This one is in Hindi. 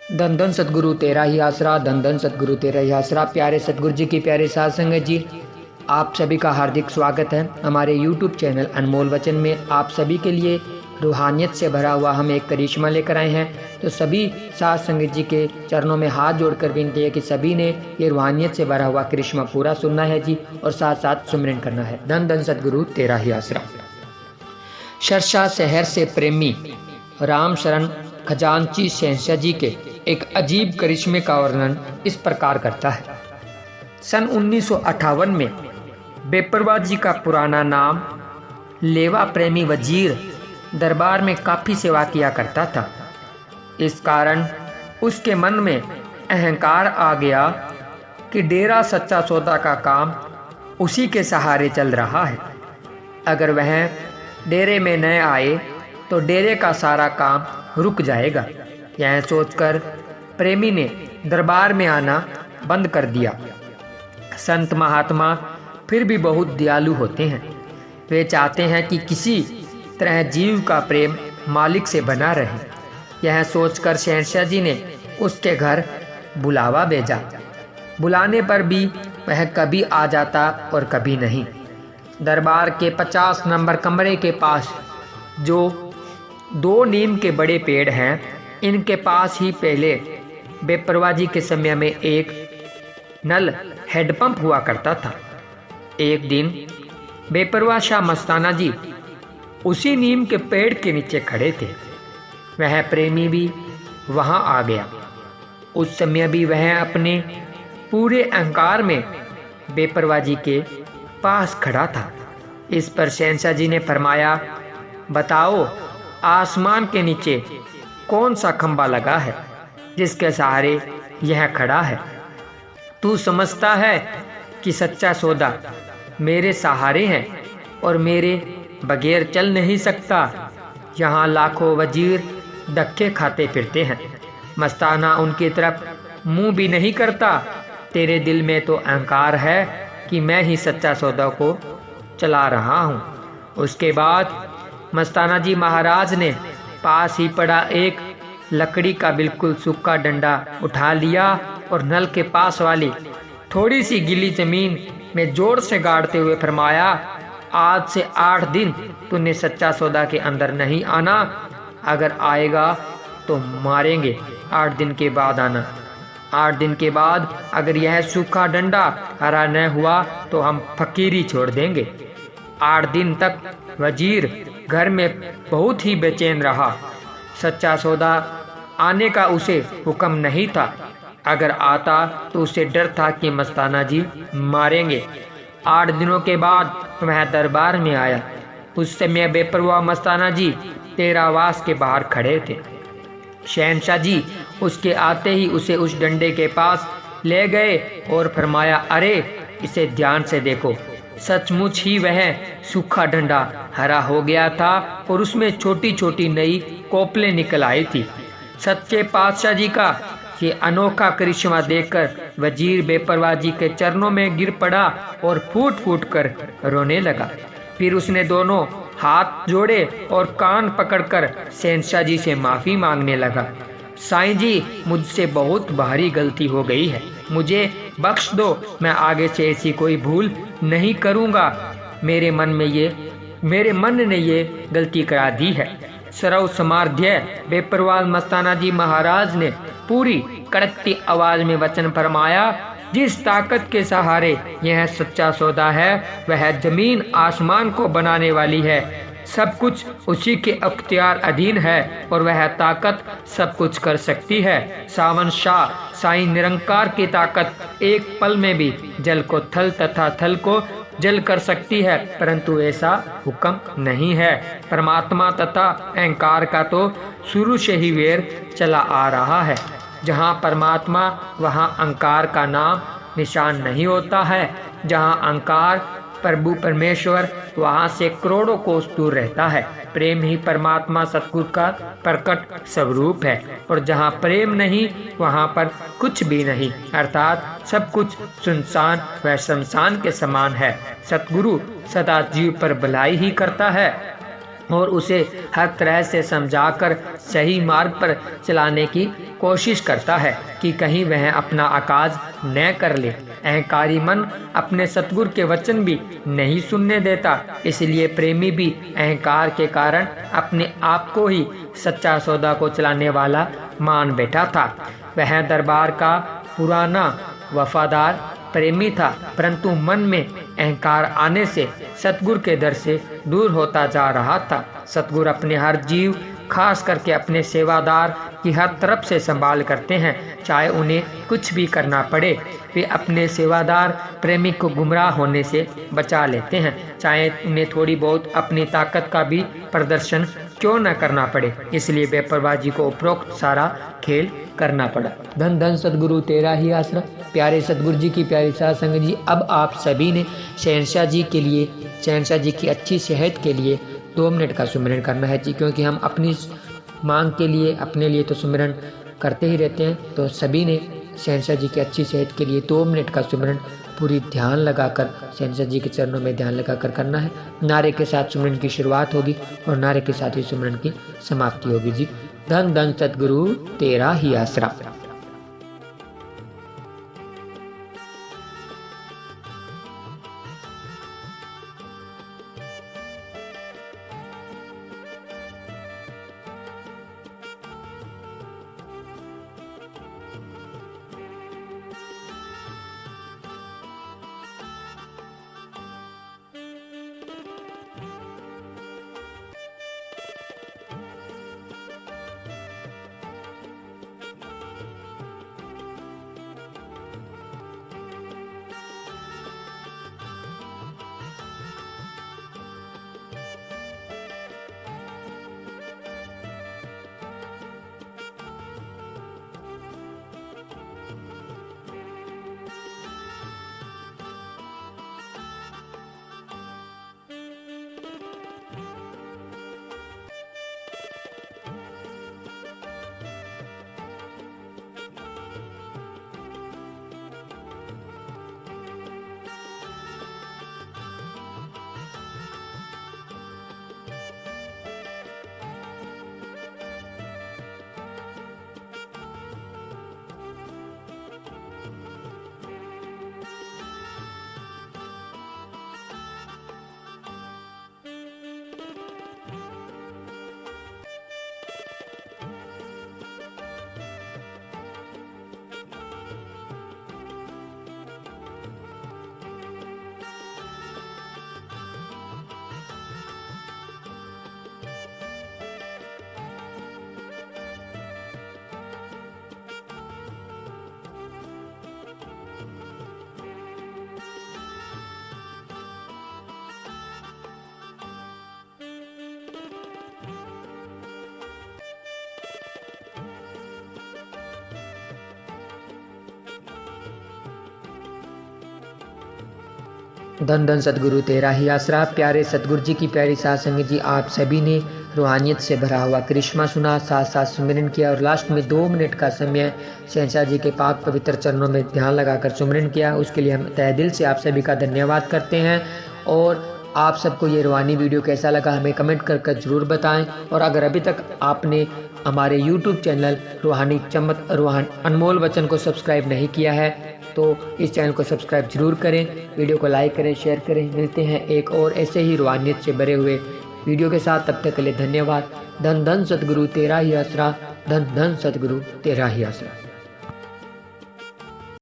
धन धन सतगुरु तेरा ही आसरा, धन धन सतगुरु तेरा ही आसरा। प्यारे सतगुरु जी की प्यारे साध संगत जी, आप सभी का हार्दिक स्वागत है हमारे YouTube चैनल अनमोल वचन में। आप सभी के लिए रूहानियत से भरा हुआ हम एक करिश्मा लेकर आए हैं। तो सभी साध संगत जी के चरणों में हाथ जोड़कर विनती है कि सभी ने ये रूहानियत से भरा हुआ करिश्मा पूरा सुनना है जी, और साथ साथ सुमिरन करना है। धन धन सतगुरु तेरा ही आसरा। शर्षा शहर से प्रेमी राम शरण खजांची शहंशाह जी के एक अजीब करिश्मे का वर्णन इस प्रकार करता है। सन 1958 में बेपरवाह जी का पुराना नाम लेवा प्रेमी वजीर दरबार में काफ़ी सेवा किया करता था। इस कारण उसके मन में अहंकार आ गया कि डेरा सच्चा सौदा का काम उसी के सहारे चल रहा है। अगर वह डेरे में न आए तो डेरे का सारा काम रुक जाएगा। यह सोचकर प्रेमी ने दरबार में आना बंद कर दिया। संत महात्मा फिर भी बहुत दयालु होते हैं। वे चाहते हैं कि किसी तरह जीव का प्रेम मालिक से बना रहे। यह सोचकर शहंशाह जी ने उसके घर बुलावा भेजा। बुलाने पर भी वह कभी आ जाता और कभी नहीं। दरबार के 50 नंबर कमरे के पास जो 2 नीम के बड़े पेड़ हैं, इनके पास ही पहले बेपरवाह जी के समय में एक नल हैंडपंप हुआ करता था। एक दिन बेपरवाह शाह मस्ताना जी उसी नीम के पेड़ के नीचे खड़े थे। वह प्रेमी भी वहां आ गया। उस समय भी वह अपने पूरे अहंकार में बेपरवाह जी के पास खड़ा था। इस पर शहंशाह जी ने फरमाया, बताओ आसमान के नीचे कौन सा खंबा लगा है जिसके सहारे यह खड़ा है? तू समझता है कि सच्चा सौदा मेरे सहारे है और मेरे बगैर चल नहीं सकता। यहाँ लाखों वजीर धक्के खाते फिरते हैं, मस्ताना उनकी तरफ मुंह भी नहीं करता। तेरे दिल में तो अहंकार है कि मैं ही सच्चा सौदा को चला रहा हूँ। उसके बाद मस्ताना जी महाराज ने पास ही पड़ा एक लकड़ी का बिल्कुल सूखा डंडा उठा लिया और नल के पास वाली थोड़ी सी गीली जमीन में जोर से गाड़ते हुए फरमाया, आज से 8 दिन तूने सच्चा सौदा के अंदर नहीं आना। अगर आएगा तो मारेंगे। 8 दिन के बाद आना। 8 दिन के बाद अगर यह सूखा डंडा हरा न हुआ तो हम फकीरी छोड़ देंगे। 8 दिन तक वजीर घर में बहुत ही बेचैन रहा। सच्चा सौदा आने का उसे हुक्म नहीं था। अगर आता तो उसे डर था कि मस्ताना जी मारेंगे। 8 दिनों के बाद वह दरबार में आया। उस समय बेपरवाह मस्ताना जी तेरावास के बाहर खड़े थे। शहंशाह जी उसके आते ही उसे उस डंडे के पास ले गए और फरमाया, अरे इसे ध्यान से देखो। सचमुच ही वह सूखा डंडा हरा हो गया था और उसमें छोटी छोटी नई कोपलें निकल आई थी। सच्चे पातशाह जी का ये अनोखा करिश्मा देखकर वजीर बेपरवाह जी के चरणों में गिर पड़ा और फूट फूट कर रोने लगा। फिर उसने दोनों हाथ जोड़े और कान पकड़कर शहंशाह जी से माफ़ी मांगने लगा। साईं जी, मुझसे बहुत भारी गलती हो गई है, मुझे बख्श दो। मैं आगे से ऐसी कोई भूल नहीं करूँगा। मेरे मन ने ये गलती करा दी है। सरव समार्ध्य बेपरवाह मस्ताना जी महाराज ने पूरी कड़कती आवाज में वचन फरमाया, जिस ताकत के सहारे यह सच्चा सौदा है वह जमीन आसमान को बनाने वाली है। सब कुछ उसी के अख्तियार अधीन है और वह ताकत सब कुछ कर सकती है। सावन शाह साईं निरंकार की ताकत एक पल में भी जल को थल तथा थल को जल कर सकती है, परंतु ऐसा हुक्म नहीं है। परमात्मा तथा अहंकार का तो शुरू से ही वैर चला आ रहा है। जहाँ परमात्मा वहाँ अहंकार का नाम निशान नहीं होता है। जहाँ अहंकार प्रभु परमेश्वर वहाँ से करोड़ों कोस दूर रहता है। प्रेम ही परमात्मा सतगुरु का प्रकट स्वरूप है और जहाँ प्रेम नहीं वहाँ पर कुछ भी नहीं, अर्थात सब कुछ सुनसान व शमशान के समान है। सतगुरु सदा जीव पर भलाई ही करता है। और उसे हर तरह से समझाकर सही मार्ग पर चलाने की कोशिश करता है कि कहीं वह अपना आकाज न कर ले। अहंकारी मन अपने सतगुरु के वचन भी नहीं सुनने देता, इसलिए प्रेमी भी अहंकार के कारण अपने आप को ही सच्चा सौदा को चलाने वाला मान बैठा था। वह दरबार का पुराना वफादार प्रेमी था, परंतु मन में अहंकार आने से सतगुरु के दर से दूर होता जा रहा था। सतगुरु अपने हर जीव, खास करके अपने सेवादार की हर तरफ से संभाल करते हैं, चाहे उन्हें कुछ भी करना पड़े। वे अपने सेवादार प्रेमी को गुमराह होने से बचा लेते हैं, चाहे उन्हें थोड़ी बहुत अपनी ताकत का भी प्रदर्शन क्यों न करना पड़े। इसलिए बेपरवाही को उपरोक्त सारा खेल करना पड़ा। धन धन सतगुरु तेरा ही आसरा। प्यारे सतगुरु जी की प्यारी साध संगत जी, अब आप सभी ने शहंशाह जी के लिए, शहंशाह जी की अच्छी सेहत के लिए 2 मिनट का सुमिरन करना है जी, क्योंकि हम अपनी मांग के लिए, अपने लिए तो सुमिरन करते ही रहते हैं। तो सभी ने शहंशाह जी की अच्छी सेहत के लिए 2 मिनट का सुमिरन पूरी ध्यान लगाकर शहंशाह जी के चरणों में ध्यान लगाकर करना है। नारे के साथ सुमिरन की शुरुआत होगी और नारे के साथ ही सुमिरन की समाप्ति होगी जी। धन धन सतगुरु तेरा ही आसरा। धन धन सतगुरु तेरा ही आसरा। प्यारे सतगुरु जी की प्यारी साध संगत जी, आप सभी ने रूहानियत से भरा हुआ करिश्मा सुना, साथ साथ सुमिरन किया और लास्ट में 2 मिनट का समय शहंशाह जी के पाक पवित्र चरणों में ध्यान लगाकर सुमिरन किया। उसके लिए हम तहे दिल से आप सभी का धन्यवाद करते हैं। और आप सबको ये रूहानी वीडियो कैसा लगा हमें कमेंट कर ज़रूर बताएं। और अगर अभी तक आपने हमारे YouTube चैनल रूहानी अनमोल वचन को सब्सक्राइब नहीं किया है तो इस चैनल को सब्सक्राइब जरूर करें, वीडियो को लाइक करें, शेयर करें। मिलते हैं एक और ऐसे ही रूहानियत से भरे हुए वीडियो के साथ, तब तक के लिए धन्यवाद। धन धन सतगुरु तेरा ही आसरा। धन धन सतगुरु तेरा ही आसरा।